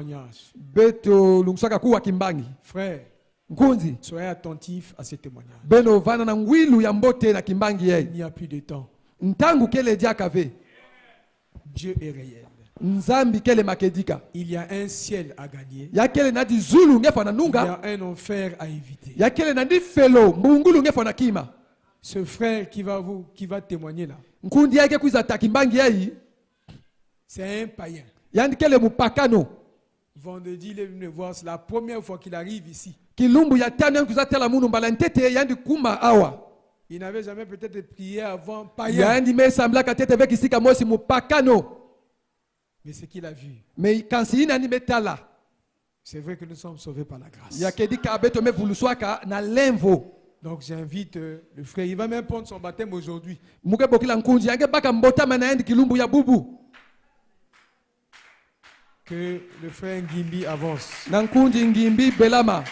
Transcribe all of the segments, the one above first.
témoignage. Beto lungsaka kuwa kimbangi. Frère, Nkunzi. soyez attentifs à ces témoignages. Beno vana na ngwilu ya mbote na kimbangi ye. Il n'y a plus de temps. Ntangu kele diakave. Dieu est réel. Nzambi kele makedika. Il y a un ciel à gagner. Ya kele nadi zulu ngefa na Il y nunga. a un enfer à éviter. Ya kele nadi felo mbungulu ngefa na kima. Ce frère qui va témoigner là, Nkundi yake kuiza takimbangi yai. c'est un païen. Yandi kele mupakano. Vendredi, il est venu me voir. C'est la première fois qu'il arrive ici. Kilumbu ya tano yangu kuzatela munu mbala ntete yandi kuma awa. Il n'avait jamais peut-être prié avant, païen. Yandi me sambla katete veki sika mosi mupakano. Mais ce qu'il a vu, Me kansi ina ni metala. c'est vrai que nous sommes sauvés par la grâce. Ya kedika abeto me vuluswaka na lenvo. Donc j'invite le frère, il va même prendre son baptême aujourd'hui. Muke bokila nkunji yange baka mbota mana yandi kilumbu ya bubu. Que le frère Ngimbi avance. Na nkunji ngimbi belama.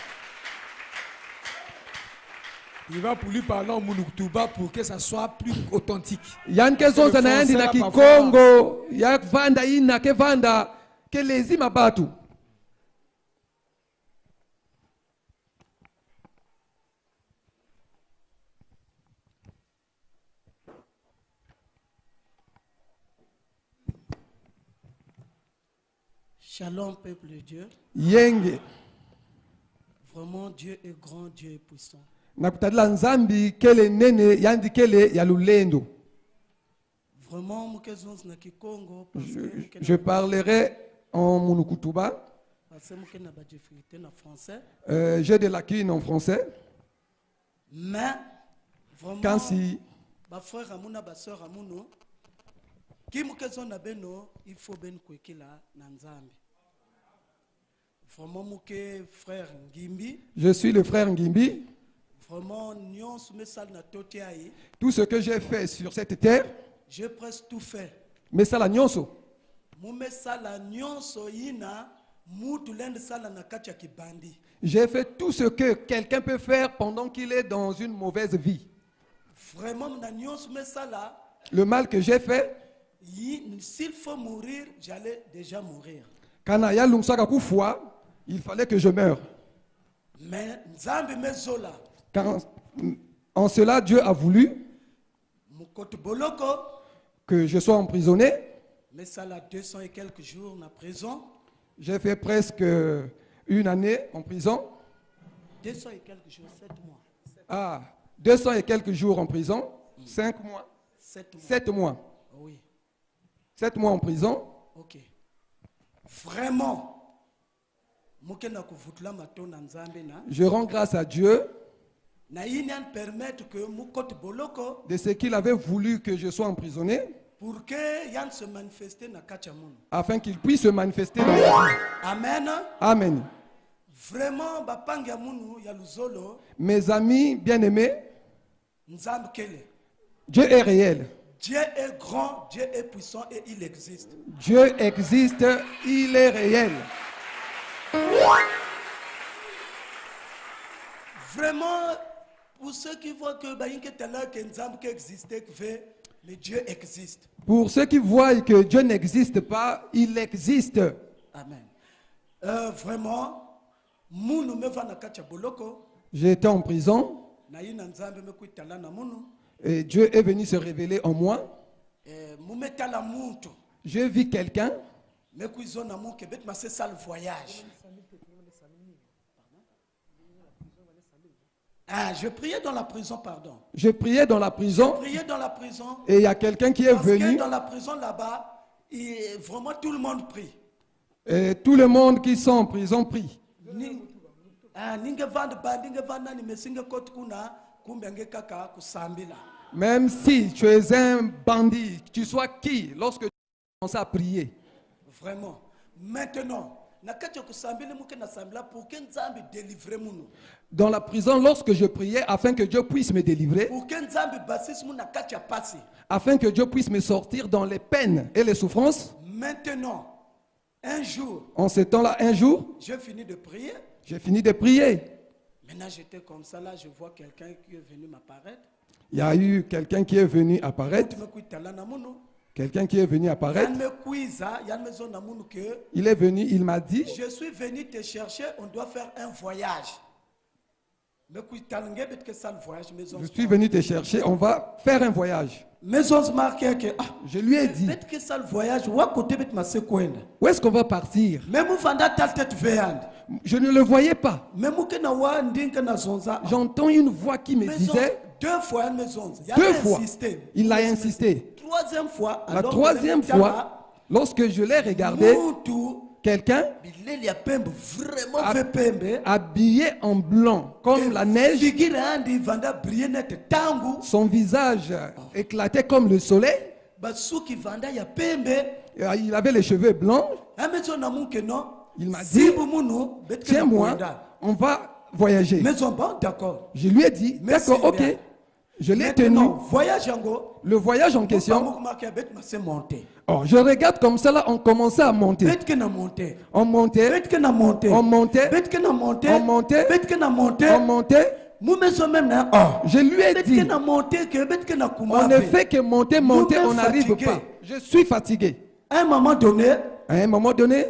Il va pour lui parler en Mounouktouba pour que ça soit plus authentique. Yanke zonza na yandi na Kikongo. Ya vanda ina ke vanda ke lezima batu. Shalom, peuple de Dieu. Yenge. Vraiment, Dieu est grand, Dieu est puissant. Nakutadila nzambi kele nene yandi kele ya lulendo. Vraiment, mukezonzi na Kikongo parce Je parlerai en Munukutuba. parce que na ba difficulté na français. J'ai de lacunes en français. Mais vraiment, Quand si ba frère amuna ba sœur amuno ki mukezon na beno il faut ben kwekila na nzambe. Vraiment muke frère Ngimbi. je suis le frère Ngimbi, Vraiment nyonso mesal na totiai. tout ce que j'ai fait sur cette terre, J'ai presque tout fait. mais ça la nyonso. Mumesala nyonso ina mutu lende sala na kati ya kibandi. J'ai fait tout ce que quelqu'un peut faire pendant qu'il est dans une mauvaise vie. Vraiment na nyonso mesala Le mal que j'ai fait, s'il faut mourir, j'allais déjà mourir. quand il y a l'umsaka kufwa, il fallait que je meure. Mais nzambe mezola Car en cela, Dieu a voulu mukoto boloko que je sois emprisonné. mesala 200 et quelques jours na prison. J'ai fait presque une année en prison. 200 et quelques jours, 7 mois. Ah, 200 et quelques jours en prison. 5 mois. 7 mois. 7 mois. Oui, 7 mois en prison. ok. Vraiment, mukena kuvutula mato na nzambe na Je rends grâce à Dieu na yinian permettre que mukoto boloko de ce qu'il avait voulu que je sois emprisonné pour que yan se manifester na kacha munu. afin qu'il puisse se manifester dans la vie. Amen. Amen. Vraiment bapanga munu ya luzolo Mes amis bien-aimés, nzambe kele. Dieu est réel. Dieu est grand, Dieu est puissant et il existe. Dieu existe, il est réel. Vraiment, pour ceux qui voient que Nzambe existe, mais Dieu existe. Pour ceux qui voient que Dieu n'existe pas, il existe. Amen. Vraiment, munu meva na kacha boloko J'étais en prison na yina Nzambe mekuitala na munu et Dieu est venu se révéler en moi. mumetala muntu J'ai vu quelqu'un. mekuizo na muke bet ma c'est ça le voyage. Ah, je priais dans la prison, pardon. Je priais dans la prison Je priais dans la prison. et il y a quelqu'un qui est Parce que venu. dans la prison là-bas, vraiment tout le monde prie. Et tout le monde qui sont en prison prie. Même si tu es un bandit, tu sois qui lorsque tu commences à prier. Vraiment. Maintenant, Dans la prison, lorsque je priais afin que Dieu puisse me délivrer, afin que Dieu puisse me sortir dans les peines et les souffrances, maintenant, un jour, en ce temps-là, un jour, j'ai fini de prier. j'ai fini de prier. Maintenant, j'étais comme ça, là, je vois quelqu'un qui est venu m'apparaître. Il y a eu quelqu'un qui est venu apparaître Quelqu'un qui est venu apparaître, Yann me quiza, Yann me zona munu que il est venu, il m'a dit, je suis venu te chercher, on doit faire un voyage. Me kui talnge bet que ça le voyage maison. je suis venu te chercher, on va faire un voyage. Maison marqué que Je lui ai dit, bet que ça le voyage, wa côté bet ma sekwenda. où est-ce qu'on va partir? Même vanda tal tête veand. Je ne le voyais pas. Même que na wa ndinka na zonza. J'entends une voix qui me disait, 2 fois une maison. deux fois, il a insisté. Troisième fois, La troisième fois, lorsque je l'ai regardé, quelqu'un il y a pembe vraiment fait pembe. habillé en blanc, comme la neige, Figure andi vanda briller net tangu. son visage éclatait comme le soleil, Basuki vanda ya pembe. il avait les cheveux blancs. Maison na munke non. Il m'a dit, tiens-moi, on va voyager. Maison bon, d'accord. Je lui ai dit, Merci d'accord, ok. bien. Je l'ai tenu. Maintenant, voyage ango. Le voyage en question, C'est monté. oh, je regarde comme ça, là, on commençait à monter. Bête que na monté. On montait, Bête que na monté. on montait, Bête que na monté. on montait, Bête que na monté. on montait. Mou maison même na. Oh. Je lui ai Bête dit, que na monté que bête que na on kuma. ne fait que monter, monter, Nous-mêmes on n'arrive fatigués. pas. Je suis fatigué. À un moment donné, À un moment donné,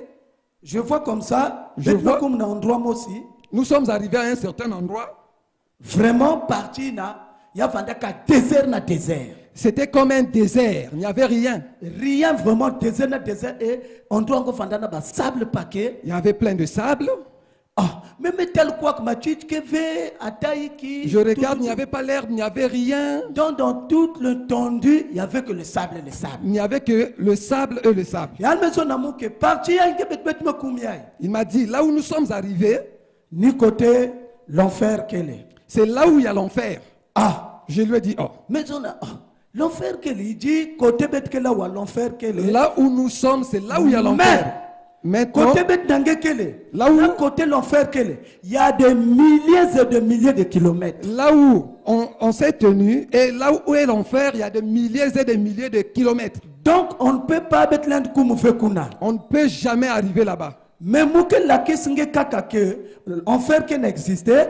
je vois comme ça, Je bête vois. comme na endroit moi aussi, nous sommes arrivés à un certain endroit. vraiment parti na, ya vanda ka désert na désert. C'était comme un désert. Il n'y avait rien. Rien vraiment désert na désert et endroit encore vanda na ba sable paquet. Il y avait plein de sable. Ah, même tel quoi que ma tite que ve ataï qui. Je regarde, il n'y avait pas l'herbe, il n'y avait rien. Dans toute l'étendue, il n'y avait que le sable et le sable. Il n'y avait que le sable et le sable. Il y a une maison d'amour qui est partie, il y a une bête me combien. Il m'a dit, là où nous sommes arrivés, Ni côté l'enfer qu'elle est. c'est là où il y a l'enfer. Ah, Je lui ai dit, oh, maison l'enfer qu'elle est, il dit côté bête qu'elle a ou l'enfer qu'elle est. là où nous sommes, c'est là où il y a l'enfer. Maintenant, Côté bête d'Angue qu'elle est. Là où- côté l'enfer qu'elle est. Il y a des milliers et des milliers de kilomètres. là où on s'est tenu, et là où est l'enfer, il y a des milliers et des milliers de kilomètres. Donc on ne peut pas mettre l'un comme fait kuna. On ne peut jamais arriver là-bas. Mais mouke la kesinge kaka que l'enfer qui n'existait,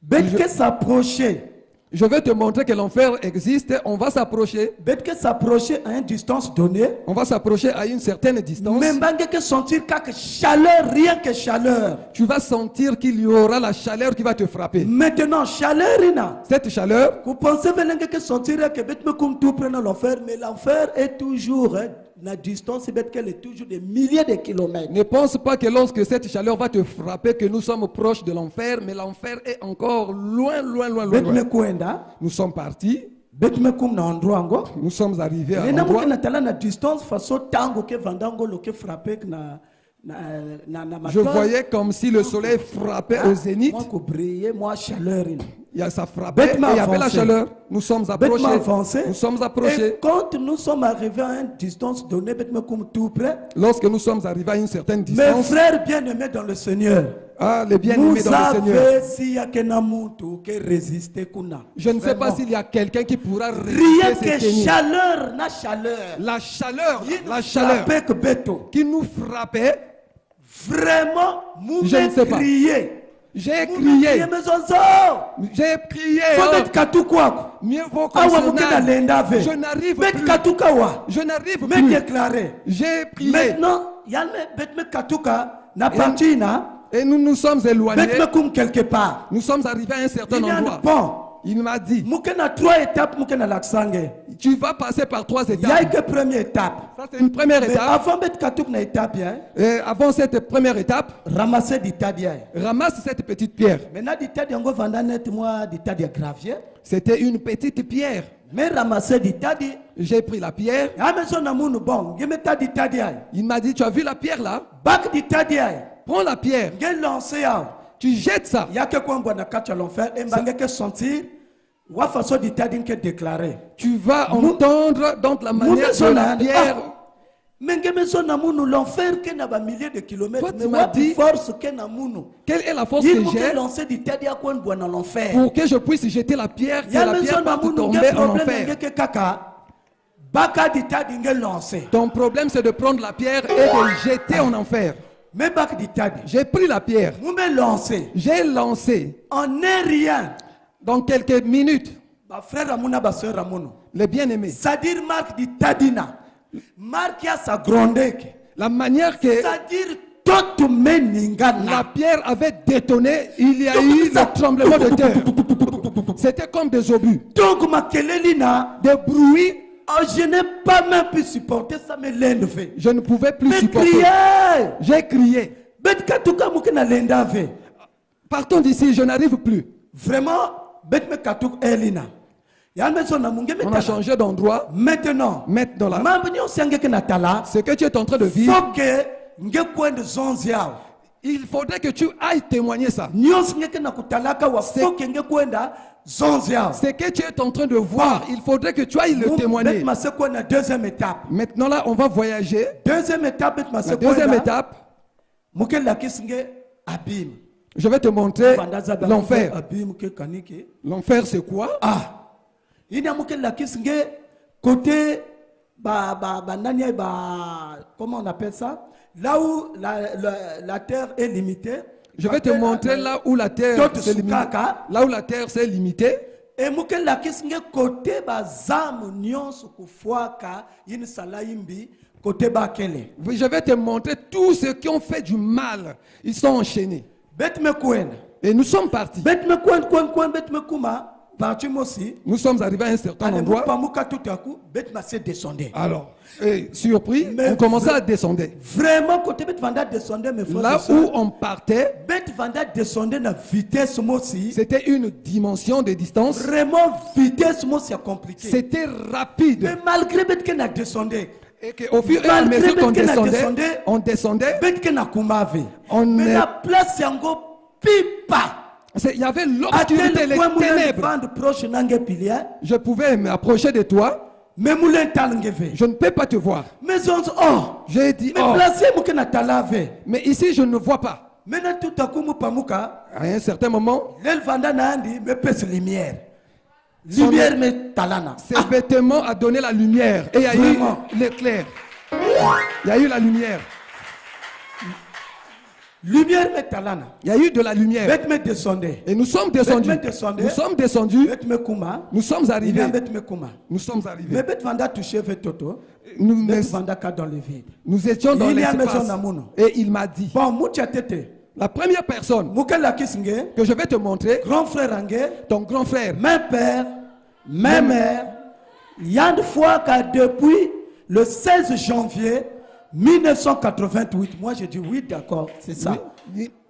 bête que s'approcher. Je vais te montrer que l'enfer existe. On va s'approcher. Bête que s'approcher à une distance donnée. On va s'approcher à une certaine distance. Même que sentir quelque chaleur, rien que chaleur. Tu vas sentir qu'il y aura la chaleur qui va te frapper. Maintenant, chaleur, ina. Cette chaleur, Vous pensez que sentir que bête me comme tout prendre l'enfer, mais l'enfer est toujours, la distance, bête qu'elle est toujours des milliers de kilomètres. ne pense pas que lorsque cette chaleur va te frapper, que nous sommes proches de l'enfer, mais l'enfer est encore loin, loin, loin, loin. Bête me loin. kuenda, Nous sommes partis, bête me comme na endroit ngo. nous sommes arrivés à Mais na l'endroit. na tala na distance façon tango que vandango lo que frappé na Je voyais comme si le soleil frappait au zénith. Moi ko briller, moi chaleur ina. Ça frappait et Bête m'a il y avait la avancé. chaleur. Nous sommes Bête m'a approchés. avancé. Nous sommes Et approchés. quand nous sommes arrivés à une distance donnée, bête me comme tout près. Lorsque nous sommes arrivés à une certaine Mes distance, frères bien-aimés dans le Seigneur, ah, les bien-aimés vous dans le Seigneur, savez s'il y a qu'un amour qui résiste kuna. je ne sais pas Vraiment. s'il y a quelqu'un qui pourra Rien résister que ces tenir. chaleur, na chaleur. La chaleur, Il la chaleur frappait que béto. qui nous frappait, Vraiment, vous Je ne sais pas. criez. j'ai Vous crié, criez, mais zonzo. j'ai prié. Faut oh, mettre katou quoi. mieux vaut qu'on Awa se mouke na nage. lenda ve. Je n'arrive Mettre plus. katou kawa. Je n'arrive Me plus. déclarer. J'ai prié. Maintenant, yal me bet me katou ka na parti na. Et nous nous sommes éloignés. Bet me comme quelque part. Nous sommes arrivés à un certain Il y a un endroit. pont. Il m'a dit, Mouke na 3 étapes mouke na laksange. tu vas passer par 3 Il y a étapes. que première étape. Ça, c'est une première Mais étape. avant bet katou na étape hein, Et avant cette première étape, ramasser du tadia. ramasse cette petite pierre. Maintenant du tadia ngo vanda net moi du tadia gravier. C'était une petite pierre. Mais ramasser du tadia. J'ai pris la pierre. Ya maison na munu bon, ngeme tadia tadia. Il m'a dit, tu as vu la pierre là? Bac du tadia. Prends la pierre. Ngel lancer ya. Tu jettes ça. Il y a que quoi na kacha l'enfer et mbangé que sentir wa façon du tadia que déclarer. Tu vas entendre dans la manière de la pierre. Mais ngeme son na munu l'enfer que na ba milliers de kilomètres. Toi, tu Mais m'as wa dit- force que na munu. Quelle est la force Il que faut que j'ai lancer du tadia quoi dans l'enfer. pour que je puisse jeter la pierre, que Ya la maison pierre na parte munu tomber nge en problème enfer? nge ke kaka. Baka du tadia nge lancer. Ton problème, c'est de prendre la pierre et de jeter en enfer. Mais bac du tadia. J'ai pris la pierre. Vous me lancer. J'ai lancé. En est rien. Dans quelques minutes, Ba frère Ramona, ba sœur Ramono. les bien-aimés, C'est-à-dire Marc dit Tadina. Marc a sa grondek. la manière que C'est-à-dire tout meningana. la pierre avait détonné, il y a eu le tremblement de terre. C'était comme des obus, Donc ma kelelina, des bruits. je n'ai pas même pu supporter ça, mais l'Inde fait. Je ne pouvais plus Mais supporter. crier. J'ai crié. Bet katuka mukena l'Inde fait. Partons d'ici, je n'arrive plus. Vraiment, bet me katuk elina. On a changé d'endroit. Maintenant, Maintenant là, ce ce que tu es en train de vivre, faut que nge kwende zonzi yao. il faudrait que tu ailles témoigner ça. Nyonso ngeke na kutalaka wa faut que nge kwenda zonzi yao. Ce que tu es en train de voir, il faudrait que tu ailles le témoigner. Bet mase kwenda deuxième étape. Maintenant là, on va voyager. Deuxième étape bet mase La deuxième kwenda. étape, Muke lakisi nge abim. je vais te montrer Vandaza ba l'enfer. abim ke kaniki. L'enfer, c'est quoi? Ah. Il y a muke lakisi nge côté nani comment on appelle ça? Là où la terre est limitée. Je vais te montrer là où la terre s'est limitée. Là où la terre s'est limitée. Et muke lakisi nge côté zamu nyonso kufuaka yin salayimbi côté bakele. Je vais te montrer tous ceux qui ont fait du mal. Ils sont enchaînés. Bet me kwen. Et nous sommes partis. Bet me kwen bet me kuma. Parti aussi. Nous sommes arrivés à un certain endroit. Bet ma se descendre. Alors, surpris, Mais on commençait à descendre. Vraiment côté bet vanda descendre mes frères. Là où on partait, Bet vanda descendre na vitesse aussi. c'était une dimension de distance. Vraiment vitesse moi c'est compliqué. C'était rapide. Mais malgré bet que na descendre. Et qu'au fur et à mesure qu'on descendait, bet que na kumave. on Mais est- la place c'est encore pipa. il y avait À l'obscurité, tel les point moulin ténèbres. vendre proche nange pilia. Je pouvais m'approcher de toi, Mais moulin talnge ve. je ne peux pas te voir. Mais on oh. J'ai dit, Mais oh, placé mouke na talave. mais ici je ne vois pas. Maintenant tout à coup pamuka. À un certain moment, L'el vanda nandi me pèse lumière. Son- Lumière me talana. ses vêtements a donné la lumière. Et il y a eu Vraiment. l'éclair. Il y a eu la lumière. Lumière me talana. Il y a eu de la lumière. Bet me descendre. Et nous sommes descendus. Bet me descendre. Nous sommes descendus. Bet me kuma. Nous sommes Il y a arrivés. bet me kuma. Nous sommes Mais arrivés. bet vanda touché fait toto. Nous, Bet vanda ka dans le vide. nous étions dans Il y a l'espace. maison d'amour. Et il m'a dit, Bon, moucha tete. la première personne Mouka la kisnge. que je vais te montrer, Grand frère ange. ton grand frère, Même père. Même mère. Il y a une fois que depuis le 16 janvier 1988, moi j'ai dit oui, d'accord, c'est ça.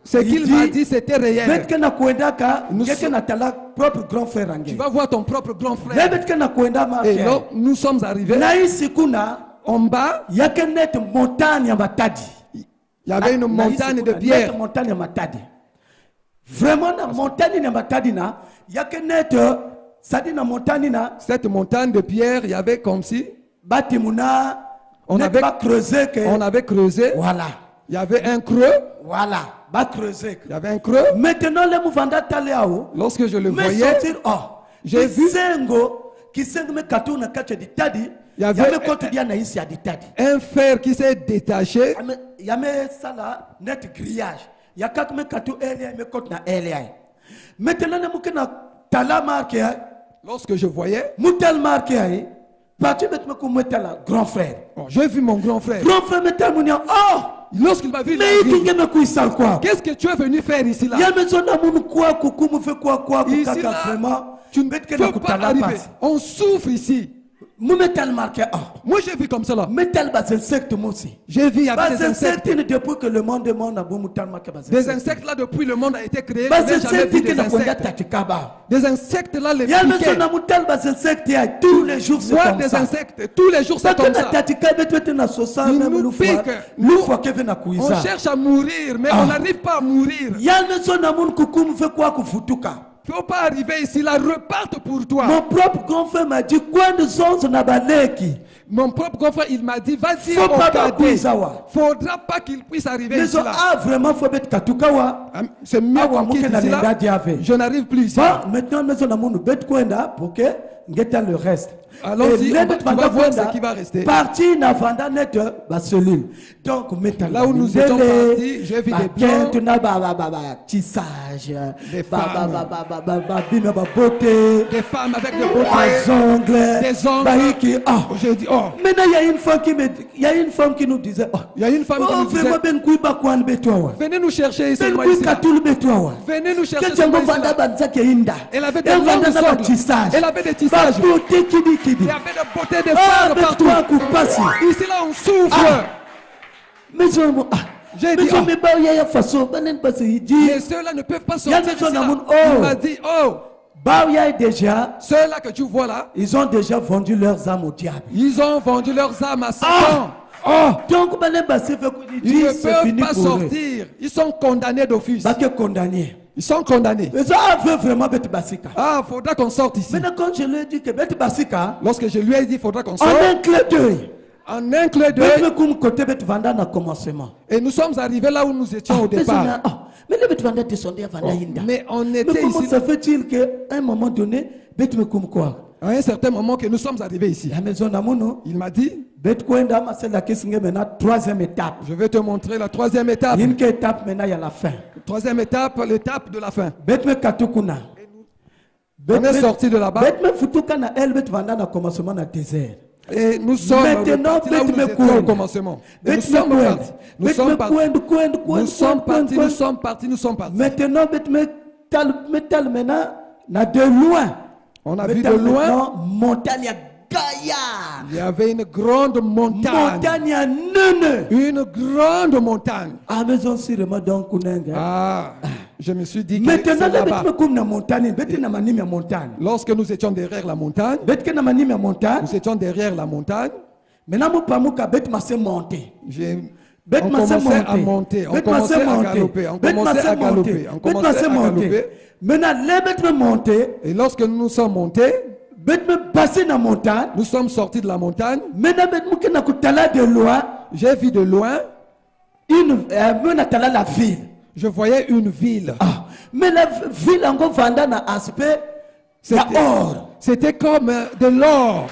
ce Il qu'il dit, m'a dit, c'était réel. Bet na kwenda ka, Nous ngeke na tala propre grand frère Tu ange. vas voir ton propre grand frère. Bet na kwenda ma Et frère. là, nous sommes arrivés. Na isi kuna, En bas, yake net montagne ya matadi. il y avait une Na montagne isi de kuna, pierre. net montagne ya matadi. Vraiment na montagne ya matadi na, yake net, sadi na montagne na, Cette montagne de pierre, il y avait comme si bati muna, On net avait- ba creuser que, on avait creusé. voilà. Il y avait un creux. Voilà, va creuser. Il y avait un creux. Maintenant, les mouvements taléao, Lorsque je le mais voyais, sortir, oh, j'ai vu- qui sengo me katou na kache di tadi, Il y avait- yame kote dia na isi ya di tadi. un fer qui s'est détaché. Yame sala net grillage. Yakak me katou elia me kote na elia. Maintenant, les mouke na tala marque, Lorsque je voyais, moutel marque, parti met me koumouetala, grand frère. bon, j'ai vu mon grand frère. Grand frère metel mounia, oh, Lorsqu'il m'a vu, il a mais dit, il me kouissal quoi. qu'est-ce que tu es venu faire ici là? Yame zona moun quoi, coucou me fait quoi, Ici kaka là, vraiment. tu ne Bet que peux na pas kutala arriver. passe. On souffre ici. Mou metal marqué, oh. Moi j'ai vu comme ça là. Metal bas insectes moi aussi. J'ai vu, il y Bas avait des insectes. insectes depuis que le monde est monde a beau moutal marqué bas Des insectes là, depuis le monde a été créé. Bas Je n'ai jamais insectes vu qui des na kwenda insectes. tatikaba. Des insectes là, les Y'a piquets. maison na moutal bas insectes ya tous les jours c'est Voir comme des ça. insectes, tous les jours c'est Parce comme que na ça. tatikaba tu na sosa Ils même nous l'oufwa. piquent. L'oufwa qui vient na On kuiza. cherche à mourir, mais Ah. on n'arrive pas à mourir. Y'a maison na moun coucou me fait quoi kufutuka. Il ne faut pas arriver ici, là, reparte pour toi. Mon propre grand frère m'a dit quoi nous sommes na baleki. Mon propre confrère, il m'a dit, vas-y Faut au pas cadet. bakuizawa. Faudra pas qu'il puisse arriver Mais ici, on là. a vraiment faut mettre katukawa. C'est mieux Ah, qu'on ouais, quitte mouke na ici, là. lenda diave. Je n'arrive plus ici. Bon, maintenant, maison na moun bet kwenda pour que ngeta le reste. Allons-y, tu vas voir ce qui va rester. Parti na vanda net ba cellule. Donc là où nous étions partis, j'ai vu des blancs, tissage, des femmes beauté, des femmes avec des beautés, des ongles. J'ai dit, oh. Maintenant, il y a une femme qui nous disait, oh. Il y a une femme qui nous disait, venez nous chercher ici. Venez nous chercher ici. Elle avait des longues ongles. Elle avait des tissages. Il y avait des beautés de femmes partout. Ici là on souffre. J'ai dit, mais ceux-là ne peuvent pas sortir ici là. Il m'a dit, oh. Déjà, ceux-là que tu vois là, ils ont déjà vendu leurs âmes au diable. Ils ont vendu leurs âmes à Satan. Donc, ils ne peuvent pas sortir. Ils sont condamnés d'office. Ils sont condamnés. Ah, il faudra qu'on sorte ici. Maintenant, quand je lui ai dit que lorsque je lui ai dit, il faudra qu'on sorte. En un clin d'œil. En un clin d'œil. Et nous sommes arrivés là où nous étions au départ. Mais on était comment ici. Ça fait-il qu'à un moment donné, à un certain moment que nous sommes arrivés ici, il m'a dit, troisième étape. Je vais te montrer la troisième étape. Il y a une étape maintenant, il y a la fin. Troisième étape, l'étape de la fin. On est sorti de là-bas. Et nous sommes maintenant là où nous étions au commencement. Et nous sommes partis. Maintenant, de loin. On a vu de loin. Montagne il y avait une grande montagne. Une grande montagne. Je me suis dit que c'est là-bas. Lorsque nous étions derrière la montagne, nous étions derrière la montagne. On commençait à monter, on commençait à galoper, on commençait à galoper, on commençait à galoper. Et lorsque nous sommes montés, nous sommes sortis de la montagne. J'ai vu de loin la ville. Je voyais une ville. Mais la ville en vendant un aspect, c'était comme de l'or.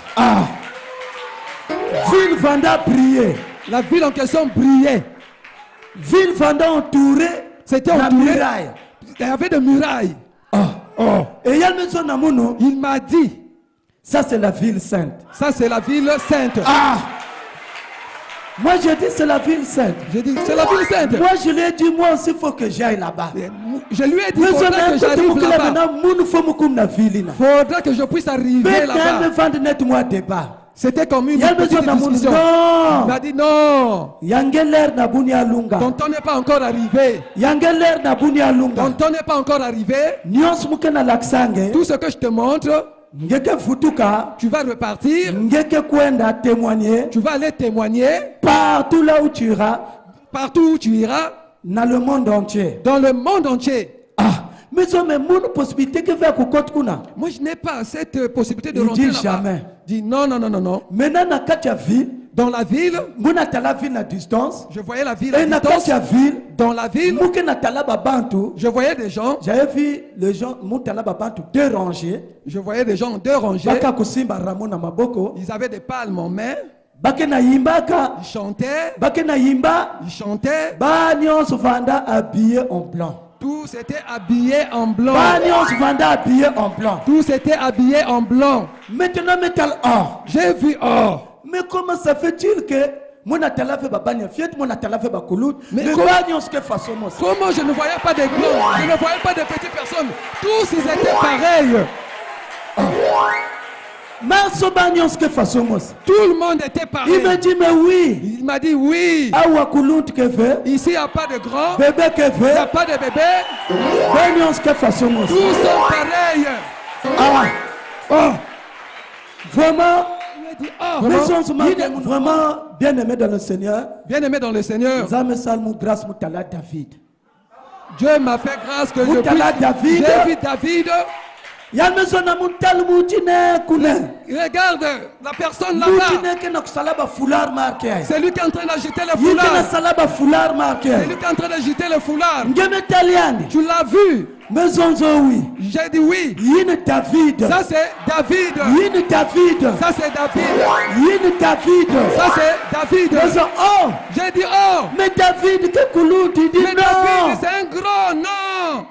Ville vendant brillait. La ville en question brillait. Ville vendant entourée. C'était entouré. Il y avait des murailles. Et il m'a dit, ça c'est la ville sainte. Ça c'est la ville sainte. Moi je dis c'est la ville sainte. J'ai dit c'est la ville sainte. Moi je lui ai dit moi aussi il faut que j'aille là-bas. Je lui ai dit faudra que j'arrive là-bas. Faudra que je puisse arriver là-bas. C'était comme une petite discussion. Il m'a dit non. Ton temps n'est pas encore arrivé. Ton temps n'est pas encore arrivé. Tout ce que je te montre, tu vas repartir. Tu vas aller témoigner. Partout là où tu iras. Partout où tu iras. Dans le monde entier. Dans le monde entier. Mais possibilité que faire moi je n'ai pas cette possibilité de rentrer là-bas. Jamais. Dis non. Maintenant dans la ville, je voyais la ville à distance. Dans la ville, je voyais des gens. J'avais vu les gens deux rangées. Je voyais des gens en deux rangées. Ils avaient des palmes en main. Ils chantaient. Habillés en blanc. Tous étaient habillés en blanc. Tous étaient habillés en blanc. Maintenant, j'ai vu or. Mais comment ça fait-il que mais comment je ne voyais pas des grands, je ne voyais pas de petites personnes. Tous ils étaient pareils. Tout le monde était pareil. Il m'a dit mais oui. Il m'a dit oui. Ici il n'y a pas de grand. Il n'y a pas de bébé. Tous sont pareils. Vraiment. Vraiment bien aimé dans le Seigneur. Bien aimé dans le Seigneur. David. Dieu m'a fait grâce que je puisse. J'ai vu David. Regarde la personne là-bas. C'est lui qui est en train d'agiter le foulard. C'est lui qui est en train d'agiter le foulard. Tu l'as vu? J'ai dit oui. Ça c'est David. Ça c'est David. Ça c'est David. J'ai dit oh. Mais David, David c'est un grand non.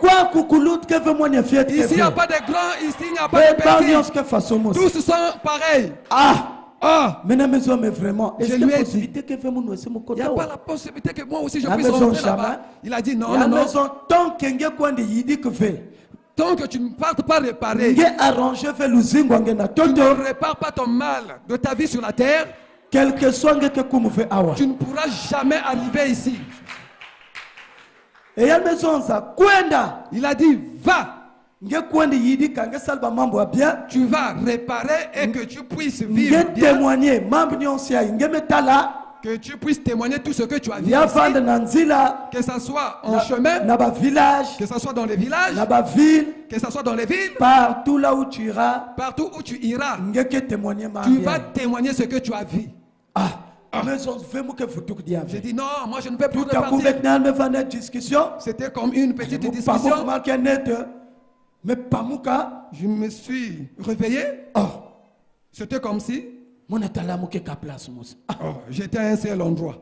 Ici il n'y a pas de grand, ici il n'y a pas de petit. Tous sont pareils. Mais vraiment, est-ce qu'il y a possibilité que il n'y a pas la possibilité que moi aussi je puisse rentrer là-bas. Il a dit non, non. Tant que tu ne partes pas réparer, tu ne répares pas ton mal de ta vie sur la terre, tu ne pourras jamais arriver ici. Il a dit va. Tu vas réparer et que tu puisses vivre bien. Que tu puisses témoigner tout ce que tu as vu ici, que ce soit en chemin, que ce soit dans les villages, que ce soit dans les villes, partout où tu iras, tu vas témoigner ce que tu as vu. J'ai dit non, moi je ne peux plus repartir. C'était comme une petite discussion. Je me suis réveillé. C'était comme si j'étais à un seul endroit.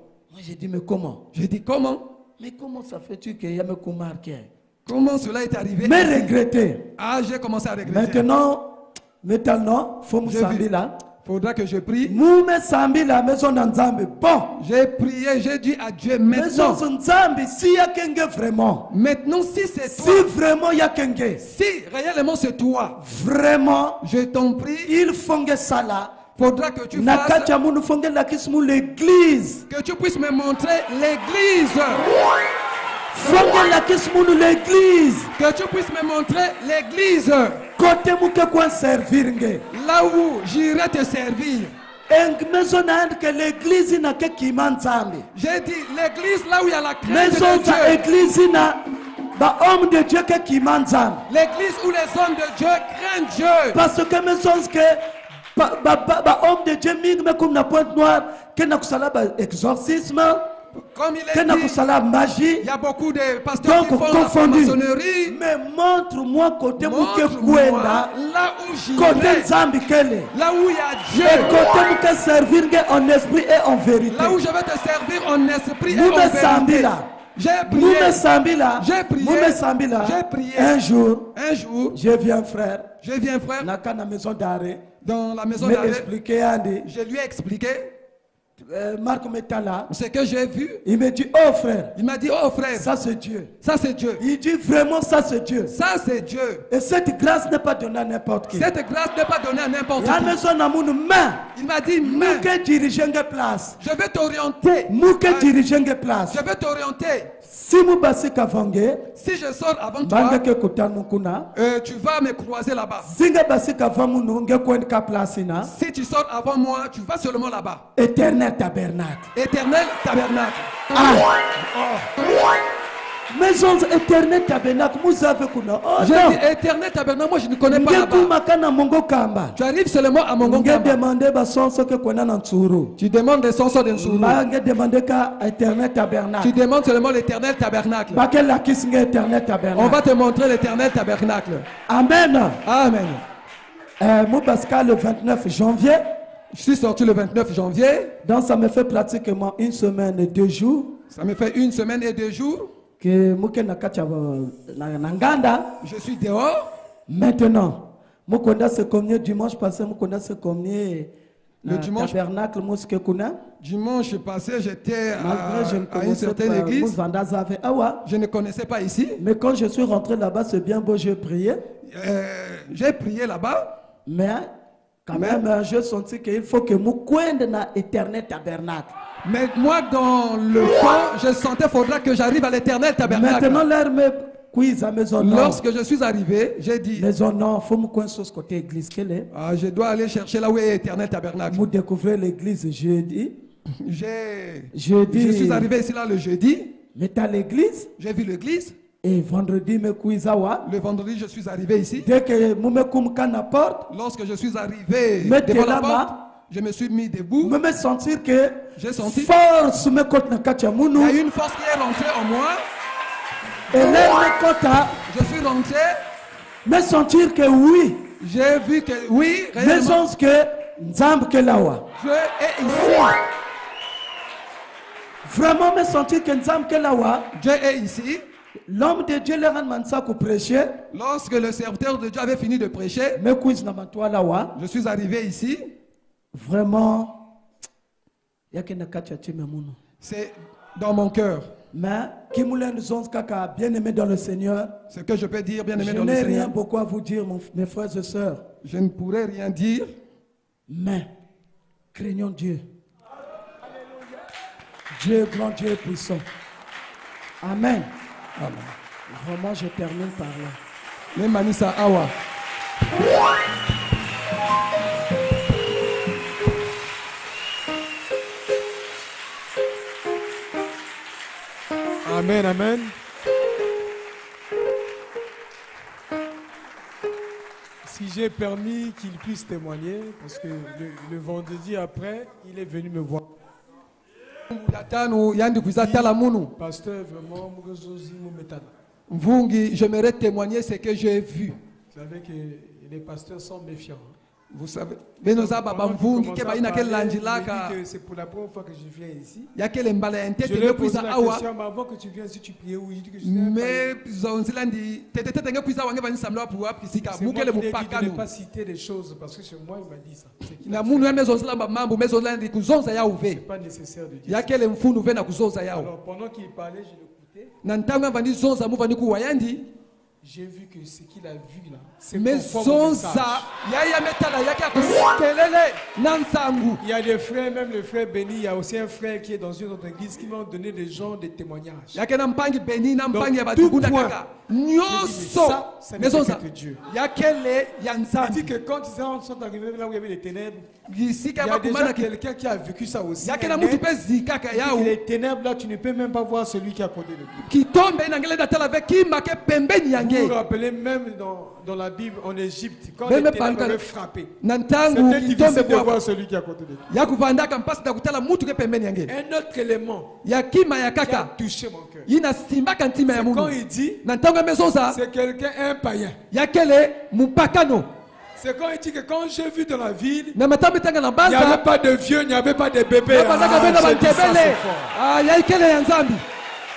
J'ai dit mais comment? J'ai dit comment? Mais comment ça fait-tu qu'il y a me marqué? Comment cela est arrivé? Mais regretter. J'ai commencé à regretter. Maintenant, faut me sambi là. Faudra que je prie. Bon. J'ai prié, j'ai dit à Dieu maintenant. Maintenant, si c'est toi. Si vraiment il y a quelqu'un. Si réellement c'est toi. Vraiment. Je t'en prie. Il faut que ça là. Faudra que tu fasses. Que tu puisses me montrer l'église. Que tu puisses me montrer l'église. Là où j'irai te servir. J'ai dit l'église là où il y a la crainte de Dieu. L'église où les hommes de Dieu craignent Dieu. Parce que homme de Dieu comme na pointe noire que na kusala exorcisme. Comme il est dit, magie. Il y a beaucoup de pasteurs qui font la franc-maçonnerie. Mais montre-moi côté là où côté là où il y a Dieu. Et côté servir en esprit et en vérité. Là où je vais te servir en esprit et en vérité. J'ai prié. J'ai prié. Un jour, je viens frère. Dans la maison d'arrêt. Je lui ai expliqué. Ce que j'ai vu. Il me dit oh frère. Il m'a dit oh frère. Ça c'est Dieu. Ça c'est Dieu. Il dit vraiment ça c'est Dieu. Ça c'est Dieu. Et cette grâce n'est pas donnée à n'importe qui. Cette grâce n'est pas donnée à n'importe qui. Il m'a dit main. Je vais t'orienter. Je vais t'orienter. Si je sors avant toi, tu vas me croiser là-bas. Si tu sors avant moi, tu vas seulement là-bas. Éternel tabernacle. Éternel tabernacle. Maison éternel tabernacle. J'ai dit éternel tabernacle, moi je ne connais pas là-bas. Tu arrives seulement à Mongo Kamba. Tu demandes des sons de Nsuru. Tu demandes seulement l'éternel tabernacle. On va te montrer l'éternel tabernacle. Amen. Amen. Le 29 janvier. Je suis sorti le 29 janvier. Donc ça me fait pratiquement une semaine et 2 jours. Ça me fait une semaine et 2 jours. Que je suis dehors. Maintenant, c'est comme dimanche passé, le dimanche passé, j'étais à une certaine église. Je ne connaissais pas ici. Mais quand je suis rentré là-bas, c'est bien beau, j'ai prié. J'ai prié là-bas. Mais quand même, j'ai senti qu'il faut que nous coigne dans l'éternel tabernacle. Mais moi, dans le fond, je sentais qu'il faudra que j'arrive à l'éternel tabernacle. Maintenant, lorsque je suis arrivé, j'ai dit je dois aller chercher là où est l'éternel tabernacle. Vous découvrez l'église jeudi. Je suis arrivé ici là le jeudi. Mais tu as l'église. J'ai vu l'église. Et vendredi, le vendredi, je suis arrivé ici. dès que porte, Lorsque je suis arrivé devant la porte, je me suis mis debout. me sentir que J'ai senti force me il y a une force qui est rentrée en moi. et là Je suis rentré. me sentir que oui, J'ai vu que oui, me réellement, sens que nzambe que lawa. Dieu est ici. Vraiment me sentir que nzambe que lawa. Dieu est ici. L'homme de Dieu leur a pour prêcher. Lorsque le serviteur de Dieu avait fini de prêcher, Me quiz na matwa lawa. je suis arrivé ici. Vraiment, yake na kacha chime munu. C'est dans mon cœur. Mais Kimulen Zons Kaka, bien aimé dans le Seigneur. Ce que je peux dire, bien aimé Je dans le n'ai Seigneur. rien beaucoup à vous dire, mes frères et sœurs. Je ne pourrais rien dire. Mais craignons Dieu. Dieu est grand, Dieu est puissant. Amen. Amen. Vraiment, je termine par là. Le Manisa Awa. Amen, amen. Si j'ai permis qu'il puisse témoigner, parce que le vendredi après, il est venu me voir. Pasteur, vraiment, Mvungi, j'aimerais témoigner ce que j'ai vu. vous savez que les pasteurs sont méfiants. Vous savez, mais nous avons Mvungi qui est c'est pour la première fois que je viens ici. Il y a quel mbala Je intérêt lui ai de posé puisa la awa. question, mais avant que tu viennes, si tu priais où, il dit que je n'ai Mais zonzilandi tete tete nga puisa wange bani samla pour aprisika C'est moi mukele qui l'ai dit de mupaka ne nous. pas citer des choses parce que c'est moi il m'a dit ça. C'est qu'il Na a munu fait. ya mezonzila mambo mezonzilandi kuzonza ya C'est uve. pas nécessaire de dire Il y a ça. quel mfunu vena kuzonza yao. Alors pendant qu'il parlait, je l'écoutais. Na ntanga vani zonza mu vani kuwayandi. J'ai vu que ce qu'il a vu là, c'est Mais conforme au zonza message. ya metala yake akusikelele nansangu. Il y a des frères, même le frère Béni, il y a aussi un frère qui est dans une autre église qui m'a donné des gens des témoignages. Yake na mpangi beni na mpangi ya Donc, batugunda tout point. kaka. Nyoso. Ça ne Mais fait zonza que Dieu. yakele ya Il dit nzambi. que quand ils sont arrivés là où il y avait les ténèbres, Ici il y kama a déjà kumana ki. quelqu'un qui a vécu ça aussi. Yake un na mutu maître. pe zikaka Il dit yao. que les ténèbres là, tu ne peux même pas voir celui qui a côté de lui. Kitombe inangele datala avec kimake pembeni Vous yange. vous rappelez même dans la Bible en Égypte, quand Même les ténèbres pas- avaient frappé, Nantangu c'était difficile kitombe de kwa voir celui qui a côté de lui. yakuvandaka mpasi na kutala mutu ke pembeni yange. Un autre élément Yakima ya qui a kaka. touché mon cœur, Yina simbaka ntima ya c'est quand mungu. il dit, Nantangu mezonza c'est quelqu'un, un païen. yakele mupakano. C'est quand il dit que quand j'ai vu dans la ville, Na matambe tanga na il n'y avait banza. pas de vieux, il n'y avait pas de bébés. Na bandaka bena j'ai dit ça, bantebele. c'est fort. Ah yaikele ya nzambi.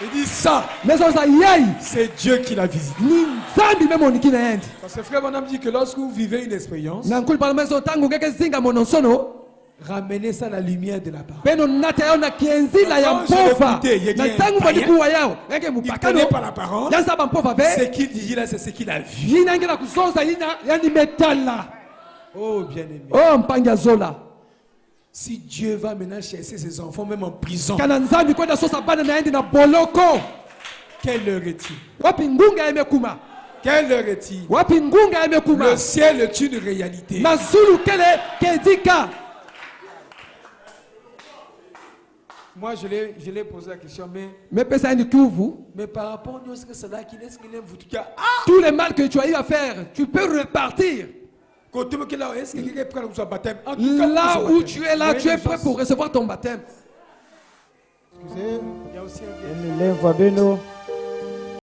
Il dit ça, Mezonza yai. c'est Dieu qui l'a visité. Ni nzambi memo nikina yendi. Parce que frère Bonhomme dit que lorsque vous vivez une expérience, Na nkuli pala mezo tangu ngeke zinga mononsono. ramenez ça à la lumière de la parole. Beno nata yao na kienzila ya Quand je mpofa. l'écoutais, il y a Na dit un tangu païen. balikuwa yao. Ngeke Il ne mupakano. connaît pas la parole. Yanza ba mpofa Ce ve. qu'il dit là, c'est ce qu'il a vu. Yina ngela kuzonza yina yani metala. Oh bien-aimé. Oh mpangi ya zola. Si Dieu va maintenant chercher ses enfants, même en prison, Kana nzambi kwenda sosa bana na yendi na boloko. quelle heure est-il? Wapi ngunga yamekuma. Quelle heure est-il? Wapi ngunga yamekuma. Le ciel est une réalité. Mazulu kele kedika. Moi, je l'ai posé la question, Mais pesa yendi kuvu. mais par rapport à ce que c'est là qu'il est, ce qu'il est, vous tout cas, Tous les mal que tu as eu à faire, tu peux repartir. côté où là, est-ce que quelqu'un est prêt pour son baptême? En tout cas, Là pour son où baptême. tu es là, Oui, tu es les prêt gens- pour recevoir ton baptême. Excusez, il y a aussi un vieil- Emile Mvabeno